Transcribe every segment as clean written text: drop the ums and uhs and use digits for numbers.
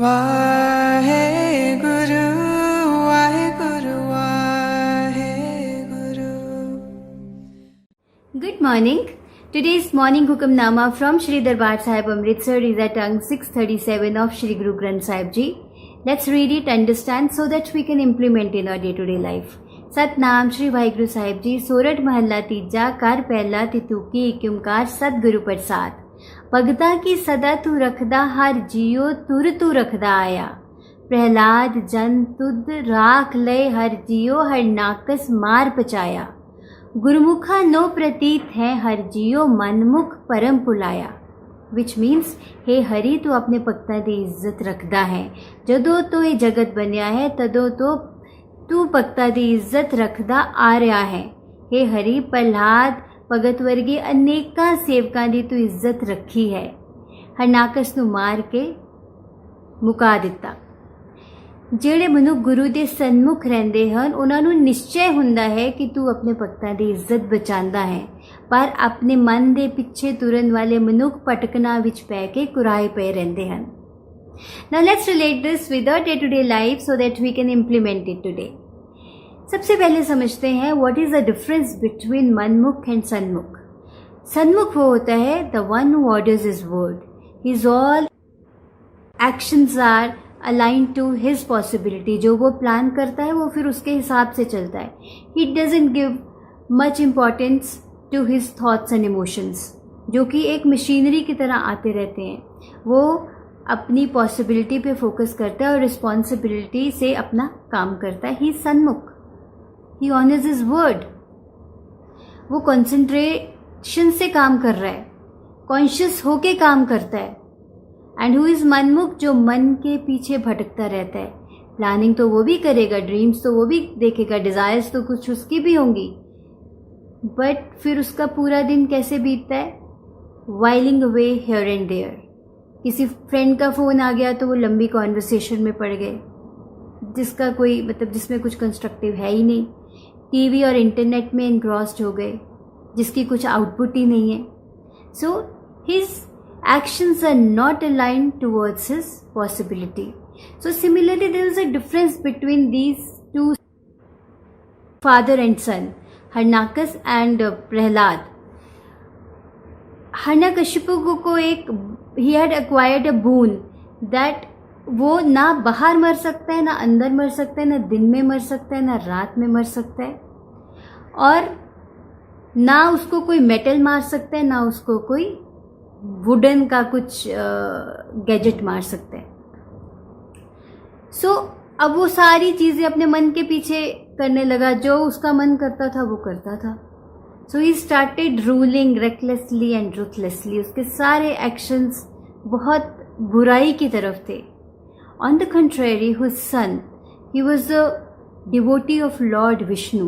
Waheguru Waheguru Waheguru. Good morning. Today's morning hukamnama from Shri Darbar Sahib Amritsar is at tongue 637 of Shri Guru Granth Sahib Ji. Let's read it, understand so that we can implement in our day-to-day life. Satnam Shri Waheguru Sahib जी। सोरठ महला तीजा कर पहला तितुकी इक्यमकार सतगुरु प्रसाद। भगता की सदा तू रखदा हर जियो तुर तू रखदा आया। प्रहलाद जन तुद राख ले हर जियो हर नाकस मार पचाया। गुरुमुखा नो प्रतीत है हर जियो मनमुख परम पुलाया। विच मीन्स हे हरि तू अपने भगतां दी इज्जत रखदा है। जदों तो ये जगत बनिया है तदों तो तू भगतां दी इज्जत रखदा आ रहा है। हे हरि प्रहलाद भगत वर्गी अनेकां सेवकां दी तू इज्जत रखी है। हरनाकस नूं मार के मुका दिता। ਜਿਹੜੇ ਮਨੁੱਖ ਗੁਰੂ ਦੇ ਸਨਮੁਖ ਰਹਿੰਦੇ ਹਨ ਉਹਨਾਂ ਨੂੰ ਨਿਸ਼ਚੈ ਹੁੰਦਾ ਹੈ ਕਿ ਤੂੰ ਆਪਣੇ ਭਗਤਾਂ ਦੀ ਇੱਜ਼ਤ ਬਚਾਉਂਦਾ ਹੈ, ਪਰ ਆਪਣੇ ਮਨ ਦੇ ਪਿੱਛੇ ਤੁਰਨ ਵਾਲੇ ਮਨੁੱਖ ਭਟਕਣਾ ਵਿੱਚ ਪੈ ਕੇ ਕੁਰਾਏ ਪਏ ਰਹਿੰਦੇ ਹਨ। Now let's relate this with our day-to-day life so that we can implement it today. सबसे पहले समझते हैं what is the difference between मनमुख and सन्मुख। सन्मुख वो होता है the one who orders his word. His all actions are align to his possibility. जो वो प्लान करता है वो फिर उसके हिसाब से चलता है। He doesn't give much importance to his thoughts and emotions, जो कि एक मशीनरी की तरह आते रहते हैं। वो अपनी पॉसिबिलिटी पे फोकस करता है और रिस्पॉन्सिबिलिटी से अपना काम करता है। ही सन्मुख, ही ऑनर्स हिज वर्ड। वो कॉन्सेंट्रेशन से काम कर रहा है, कॉन्शियस होके काम करता है। एंड हु इज़ मनमुख, जो मन के पीछे भटकता रहता है। प्लानिंग तो वो भी करेगा, ड्रीम्स तो वो भी देखेगा, डिज़ायर्स तो कुछ उसकी भी होंगी, बट फिर उसका पूरा दिन कैसे बीतता है? Whiling away here and there. किसी फ्रेंड का फ़ोन आ गया तो वो लंबी कॉन्वर्सेशन में पड़ गए जिसका कोई मतलब जिसमें कुछ कंस्ट्रक्टिव है ही नहीं। टीवी और इंटरनेट में इनग्रॉस्ड हो गए जिसकी कुछ आउटपुट ही नहीं है। So his actions are not aligned towards his possibility. So similarly there is a difference between these two, father and son, Harnakas and Prahlad. Harnakashipu को एक he had acquired a boon that वो ना बाहर मर सकता है, ना अंदर मर सकता है, ना दिन में मर सकता है, ना रात में मर सकता है, और ना उसको कोई मेटल मार सकता है, ना उसको कोई वुडन का कुछ गैजेट मार सकते हैं। सो अब वो सारी चीज़ें अपने मन के पीछे करने लगा। जो उसका मन करता था वो करता था। So he started ruling recklessly and ruthlessly. उसके सारे एक्शंस बहुत बुराई की तरफ थे। On the contrary his son, he was a devotee of lord Vishnu.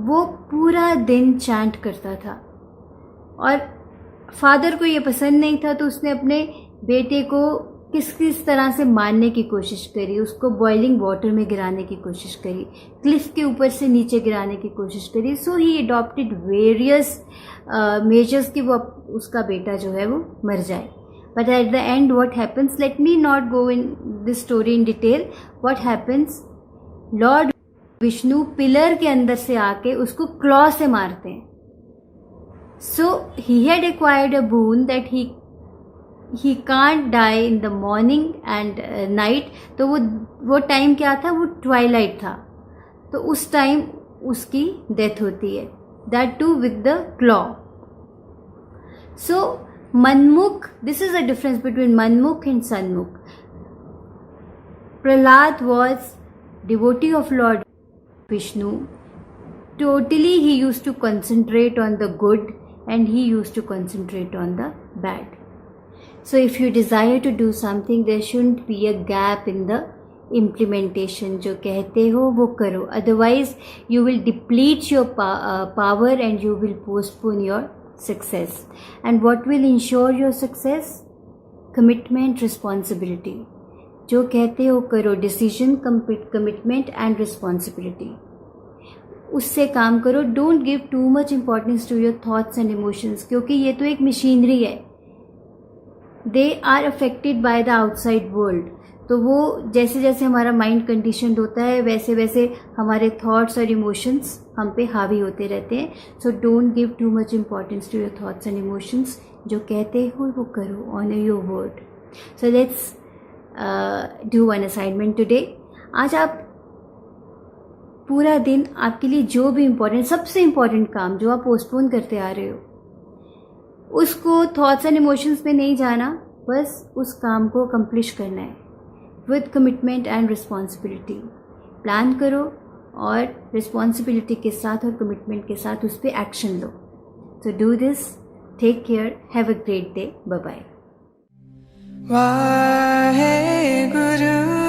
वो पूरा दिन चैंट करता था और फादर को ये पसंद नहीं था, तो उसने अपने बेटे को किस किस तरह से मारने की कोशिश करी। उसको बॉइलिंग वाटर में गिराने की कोशिश करी, क्लिफ के ऊपर से नीचे गिराने की कोशिश करी। सो ही अडॉप्टेड वेरियस मेजर्स कि वो उसका बेटा जो है वो मर जाए। But at the end what happens, let me not go in this story in detail. What happens, Lord Vishnu pillar के अंदर से आके उसको क्लॉ से मारते हैं। So he had acquired a boon that he can't die in the morning and night. तो वो टाइम क्या था? वो ट्वाइलाइट था। तो उस टाइम उसकी डेथ होती है, that too with the claw. So मनमुख, this is the difference between मनमुख and सन्मुख. Prahlad was devotee of Lord Vishnu. Totally he used to concentrate on the good and he used to concentrate on the bad. So if you desire to do something, there shouldn't be a gap in the implementation. जो कहते हो वो करो, otherwise you will deplete your power and you will postpone your success. And what will ensure your success? Commitment, responsibility. जो कहते हो करो, decision, commitment and responsibility. उससे काम करो। Don't give too much importance to your thoughts and emotions, क्योंकि ये तो एक मशीनरी है। They are affected by the outside world. तो वो जैसे जैसे हमारा माइंड कंडीशनड होता है वैसे वैसे हमारे थॉट्स और इमोशंस हम पे हावी होते रहते हैं। So don't give too much importance to your thoughts and emotions. जो कहते हो वो करो, honour your word. So let's do one assignment today. आज आप पूरा दिन आपके लिए जो भी इम्पोर्टेंट, सबसे इम्पोर्टेंट काम जो आप पोस्टपोन करते आ रहे हो, उसको थॉट्स एंड इमोशंस में नहीं जाना, बस उस काम को अकम्प्लिश करना है with commitment and responsibility. Plan करो और रिस्पॉन्सिबिलिटी के साथ और कमिटमेंट के साथ उस पर एक्शन लो। So do this, take care, have a great day, bye bye. Wahe Guru.